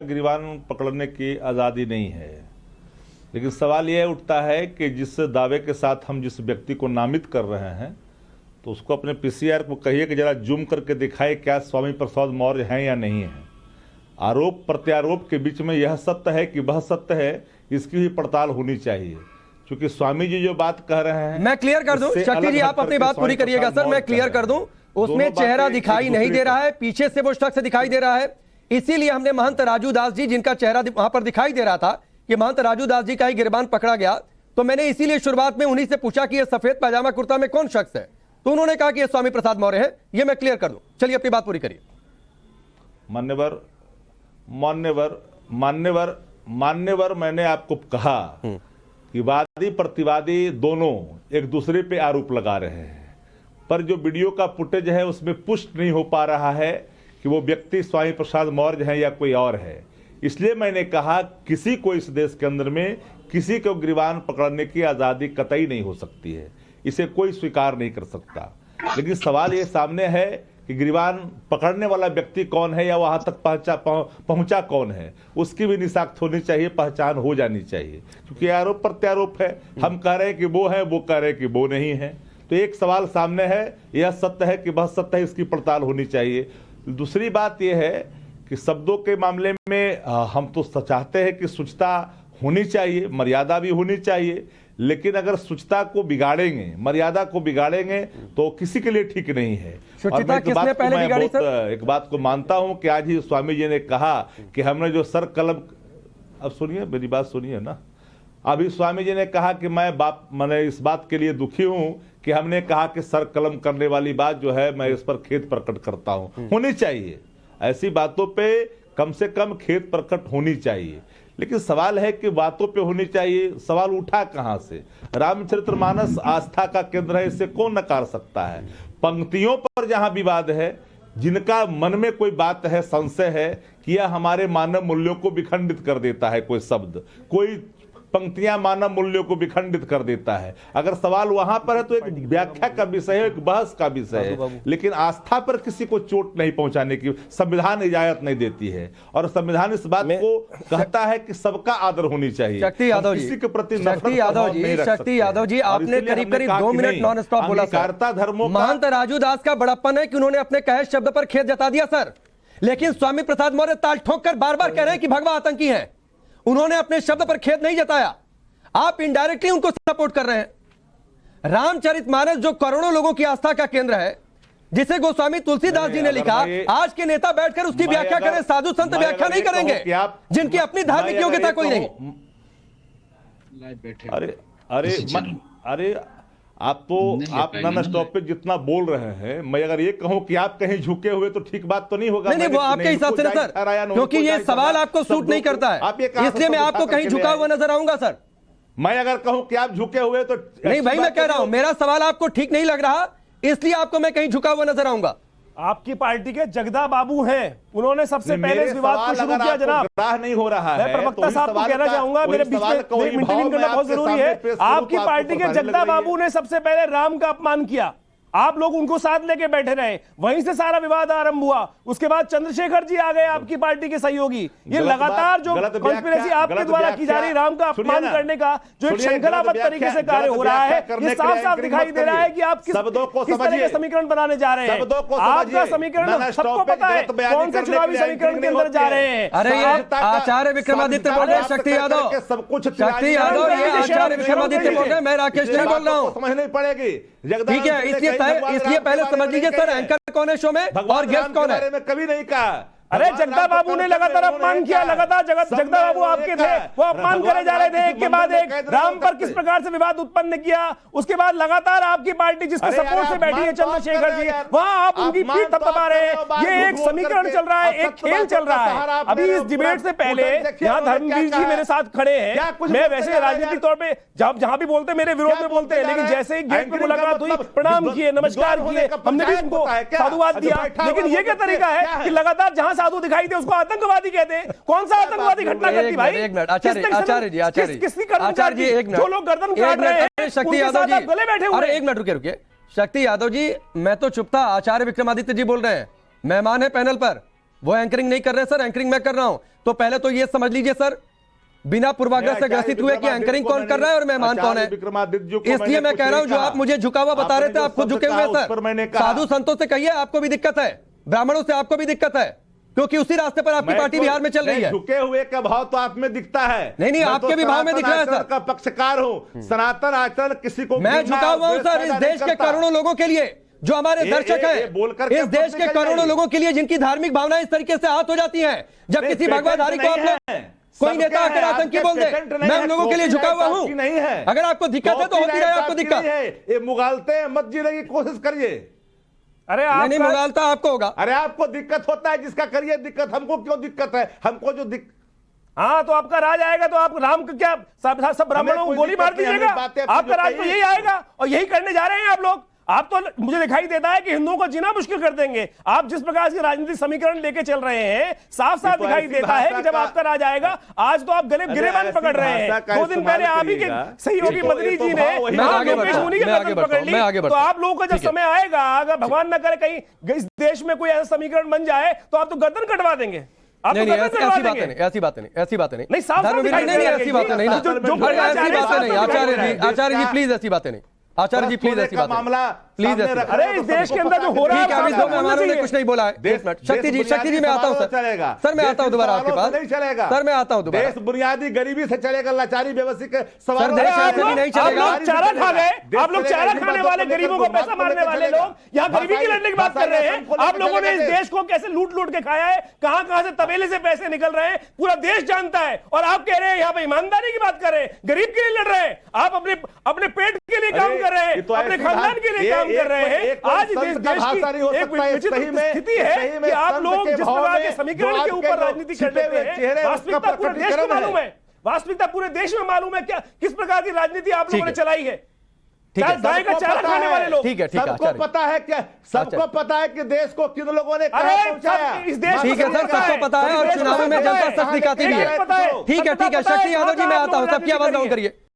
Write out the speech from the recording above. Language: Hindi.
गिरबान पकड़ने की आज़ादी नहीं है, लेकिन सवाल यह उठता है कि जिस दावे के साथ हम जिस व्यक्ति को नामित कर रहे हैं तो उसको अपने पीसीआर को कहिए कि जरा जूम करके दिखाए क्या स्वामी प्रसाद मौर्य हैं या नहीं है। आरोप प्रत्यारोप के बीच में यह सत्य है कि वह सत्य है, इसकी भी पड़ताल होनी चाहिए। क्योंकि स्वामी जी जो बात कह रहे हैं, मैं क्लियर कर दूं, शक्ति जी आप अपनी बात पूरी करिएगा सर, मैं क्लियर कर दूं। उसमें चेहरा दिखाई नहीं दे रहा है, पीछे से वो शख्स दिखाई दे रहा है, इसीलिए हमने महंत राजू दास जी, जिनका चेहरा वहां पर दिखाई दे रहा था कि महंत राजू दास जी का ही गिरबान पकड़ा गया, तो मैंने इसीलिए शुरुआत में उन्हीं से पूछा कि यह सफेद पैजामा कुर्ता में कौन शख्स है, तो उन्होंने कहा कि यह स्वामी प्रसाद मौर्य है। यह मैं क्लियर कर दूं, चलिए अपनी बात पूरी करिए। मान्यवर मान्यवर मान्यवर मान्यवर मैंने आपको कहा कि वादी प्रतिवादी दोनों एक दूसरे पे आरोप लगा रहे हैं, पर जो वीडियो का फुटेज है उसमें पुष्ट नहीं हो पा रहा है कि वो व्यक्ति स्वामी प्रसाद मौर्य है या कोई और है। इसलिए मैंने कहा किसी को इस देश के अंदर में किसी को गिरबान पकड़ने की आज़ादी कतई नहीं हो सकती है, इसे कोई स्वीकार नहीं कर सकता। लेकिन सवाल ये सामने है कि गिरबान पकड़ने वाला व्यक्ति कौन है या वहां तक पहुंचा कौन है, उसकी भी निशाख्त होनी चाहिए, पहचान हो जानी चाहिए। क्योंकि आरोप प्रत्यारोप है, हम कह रहे हैं कि वो है, वो कह रहे हैं कि वो नहीं है। तो एक सवाल सामने है, यह सत्य है कि वह सत्य है, इसकी पड़ताल होनी चाहिए। दूसरी बात यह है कि शब्दों के मामले में हम तो चाहते हैं कि शुचिता होनी चाहिए, मर्यादा भी होनी चाहिए, लेकिन अगर शुचिता को बिगाड़ेंगे, मर्यादा को बिगाड़ेंगे तो किसी के लिए ठीक नहीं है। और मैं एक बात को मानता हूं कि आज ही स्वामी जी ने कहा कि हमने जो सर कलम, अब सुनिए मेरी बात सुनिए ना, अभी स्वामी जी ने कहा कि मैंने इस बात के लिए दुखी हूं कि हमने कहा कि सर कलम करने वाली बात जो है मैं इस पर खेद प्रकट करता हूं। होनी चाहिए, ऐसी बातों पे कम से कम खेद प्रकट होनी चाहिए, लेकिन सवाल है कि बातों पे होनी चाहिए, सवाल उठा कहां से? रामचरितमानस आस्था का केंद्र है, इसे कौन नकार सकता है? पंक्तियों पर जहां विवाद है, जिनका मन में कोई बात है, संशय है कि यह हमारे मानव मूल्यों को विखंडित कर देता है, कोई शब्द, कोई पंक्तियां मानव मूल्यों को विखंडित कर देता है, अगर सवाल वहां पर है तो एक व्याख्या का विषय है, एक बहस का विषय है, लेकिन आस्था पर किसी को चोट नहीं पहुंचाने की संविधान इजाजत नहीं देती है। और संविधान इस बात को कहता है कि सबका आदर होनी चाहिए, शक्ति यादव जी, किसी के प्रति शक्ति यादव जी आपने करीब करीब 2 मिनट नॉन स्टॉप बोला सर। धर्मों महंत राजू दास का बड़प्पन है कि उन्होंने अपने कहे शब्द पर खेद जता दिया सर, लेकिन स्वामी प्रसाद मौर्य ताल ठोक कर बार बार कह रहे हैं कि भगवा आतंकी है, उन्होंने अपने शब्द पर खेद नहीं जताया, आप इनडायरेक्टली उनको सपोर्ट कर रहे हैं। रामचरितमानस जो करोड़ों लोगों की आस्था का केंद्र है, जिसे गोस्वामी तुलसीदास जी ने लिखा, आज के नेता बैठकर उसकी व्याख्या करें, साधु संत व्याख्या नहीं करेंगे, जिनकी अपनी धार्मिक योग्यता कोई नहीं। अरे आप नॉन स्टॉप पे जितना बोल रहे हैं, मैं अगर ये कहूं कि आप कहीं झुके हुए तो ठीक बात तो नहीं होगा। नहीं, वो आपके हिसाब से ना सर, क्योंकि ये सवाल आपको सूट नहीं करता है, इसलिए मैं आपको कहीं झुका हुआ नजर आऊंगा सर। मैं अगर कहूं कि आप झुके हुए तो नहीं भाई, मैं कह रहा हूं मेरा सवाल आपको ठीक नहीं लग रहा, इसलिए आपको मैं कहीं झुका हुआ नजर आऊंगा। आपकी पार्टी के जगदा बाबू हैं, उन्होंने सबसे पहले इस विवाद को शुरू किया। जनाब नहीं हो रहा है, मैं प्रवक्ता साहब को कहना चाहूंगा, मेरे बीच में इंटरवीन करना बहुत जरूरी है। आपकी पार्टी के जगदा बाबू ने सबसे पहले राम का अपमान किया, आप लोग उनको साथ लेके बैठे रहे, वहीं से सारा विवाद आरंभ हुआ। उसके बाद चंद्रशेखर जी आ गए, आपकी पार्टी के सहयोगी। ये लगातार जो कॉन्स्पिरेसी आपके द्वारा की जा रही, राम का अपमान करने का जो एक श्रृंखलाबद्ध तरीके से कार्य हो रहा है, ये साफ साफ दिखाई दे रहा है कि आप किस तरह के समीकरण बनाने जा रहे हैं। आपका समीकरण सबको पता है, कौन से चुनावी समीकरण के अंदर जा रहे हैं। अरे ये आचार्य विक्रमादित्य बोल रहे हैं, शक्ति यादव, सब कुछ शक्ति यादव, ये आचार्य विक्रमादित्य बोल रहे हैं, मैं राकेश नहीं बोल रहा हूँ, समझ नहीं पड़ेगी। ठीक है, इसलिए पहले समझ लीजिए सर, एंकर कौन है शो में और गेस्ट कौन है। मैं कभी नहीं कहा। अरे जगदा बाबू ने लगातार अपमान किया, लगातार जगदा बाबू आपके थे, वो अपमान करे जा रहे थे, एक के बाद एक। राम पर किस प्रकार से विवाद उत्पन्न किया, उसके बाद लगातार आपकी पार्टी जिसके सपोर्ट से बैठी है चंद्रशेखर जी, वहां आप उनकी पीठ थपथपा रहे हैं। ये एक समीकरण चल रहा है, एक खेल चल रहा है। अभी इस डिबेट से पहले यहाँ धर्मवीर जी मेरे साथ खड़े हैं, मैं वैसे राजनीतिक तौर पर जहां भी बोलते मेरे विरोध में बोलते हैं, लेकिन जैसे ही गेट पे मुलाकात हुई, प्रणाम किए, नमस्कार किए, हमने भी उनको साधुवाद दिया। लेकिन ये क्या तरीका है कि लगातार जहां साधु दिखाई दे उसको आतंकवादी कहते हैं? कौन सा आतंकवादी घटना करती भाई? एक मिनट आचार्य जी, आचार्य जी, एक मिनट, जो लोग गर्दन काट रहे हैं, शक्ति यादव जी गले बैठे हुए। अरे एक मिनट रुकिए, शक्ति यादव जी, मैं तो चुप था, आचार्य विक्रमादित्य जी बोल रहे हैं, मेहमान है पैनल पर, वो एंकरिंग नहीं कर रहे सर, एंकरिंग मैं कर रहा हूं। तो पहले तो ये समझ लीजिए सर, बिना पूर्वाग्रह से ग्रसित हुए कि एंकरिंग कौन कर रहा है और मेहमान कौन है। इसलिए मैं कह रहा हूं, जो आप मुझे झुका हुआ बता रहे थे, आप खुद झुके हुए सर। साधु संतों से कहिए आपको भी दिक्कत है, ब्राह्मणों से आपको भी दिक्कत है, क्योंकि उसी रास्ते पर आपकी पार्टी बिहार में चल रही है। झुके हुए का भाव तो आप में दिखता है। नहीं, आपके भी भाव में दिख रहा है सर। का पक्षकार हूं, सनातन आचरण किसी को मैं झुका हुआ हूं सर इस देश के करोड़ों लोगों के लिए, जो हमारे दर्शक हैं, इस देश के करोड़ों लोगों के लिए जिनकी धार्मिक भावनाएं इस तरीके से आहत हो जाती हैं जब किसी भगवाधारी को आप लोग, कोई नेता आकर आतंकी बोल दे। मैं उन लोगों के लिए झुका हुआ हूं। अगर आपको दिक्कत है तो होती रहे आपको दिक्कत। ये मुगालते मत जीने की कोशिश करिए। अरे नहीं, मुगालता आपको होगा। अरे आपको दिक्कत होता है जिसका करिए दिक्कत, हमको क्यों दिक्कत है? हमको जो हाँ, तो आपका राज आएगा तो आप राम को क्या सब ब्राह्मणों को गोली मार दीजिएगा? आपका राज तो यही आएगा और यही करने जा रहे हैं आप लोग। आप तो मुझे दिखाई देता है कि हिंदुओं को जीना मुश्किल कर देंगे। आप जिस प्रकार से राजनीतिक समीकरण लेके चल रहे हैं, साफ साफ दिखाई देता है कि जब आपका राज आएगा, आज तो आप गिरेबान पकड़ रहे हैं। 2 दिन पहले आप ही के सहयोगी मदनी जी ने मुनि के कदम पकड़ ली। तो आप लोगों का जब समय आएगा, अगर भगवान न करे कहीं इस देश में कोई ऐसा समीकरण बन जाए, तो आप तो गर्दन कटवा देंगे। नहीं, ऐसी बातें नहीं, ऐसी बातें नहीं, ऐसी बातें नहीं, साफ साफ नहीं, ऐसी बातें नहीं, ऐसी बातें नहीं। आचार्य जी प्लीज ऐसी बातें नहीं, आचार्य जी प्लीज ऐसी बात मामला प्लीज। अरे इस देश के अंदर जो हो रहा है, अभी 2 मेहमानों ने कुछ नहीं बोला है। शक्ति जी मैं आता हूं सर, मैं आता हूं दोबारा आपके पास। नहीं चलेगा सर, मैं आता हूं दोबारा। देश बुनियादी गरीबी से चलेगा, लाचारी बेबसी के सवाल सर, देश ऐसे भी नहीं चलेगा। आप लोग चारा खा गए, आप लोग चारा खाने वाले, गरीबों को पैसा मारने वाले लोग यहाँ गरीबी की लड़ने की बात कर रहे हैं। आप लोगों ने इस देश को कैसे लूट लूट के खाया है, कहां कहां से तबेले से पैसे निकल रहे हैं, पूरा देश जानता है। और आप कह रहे हैं यहाँ पे ईमानदारी की बात कर रहे हैं, गरीब के लिए लड़ रहे हैं। आप अपने पेट के लिए काम कर रहे हैं, अपने खानदान के लिए काम कर रहे हैं। आज देश की एक विचित्र स्थिति है कि आप लोग जिस प्रकार के समीकरण के ऊपर राजनीति करते हैं, वास्तविकता पूरे देश को मालूम है, वास्तविकता पूरे देश में मालूम है क्या किस प्रकार की राजनीति आप लोगों ने चलाई है। गाय का चारा खाने वाले लोग, ठीक है, सबको पता है क्या? सबको पता है कि देश को किन लोगों ने पहुंचाया इस देश। ठीक है सर, सबको पता है और चुनाव में जनता सच दिखाती भी है। ठीक है, शक्ति यादव जी मैं आता हूं, सबकी आवाज डाउन करिए।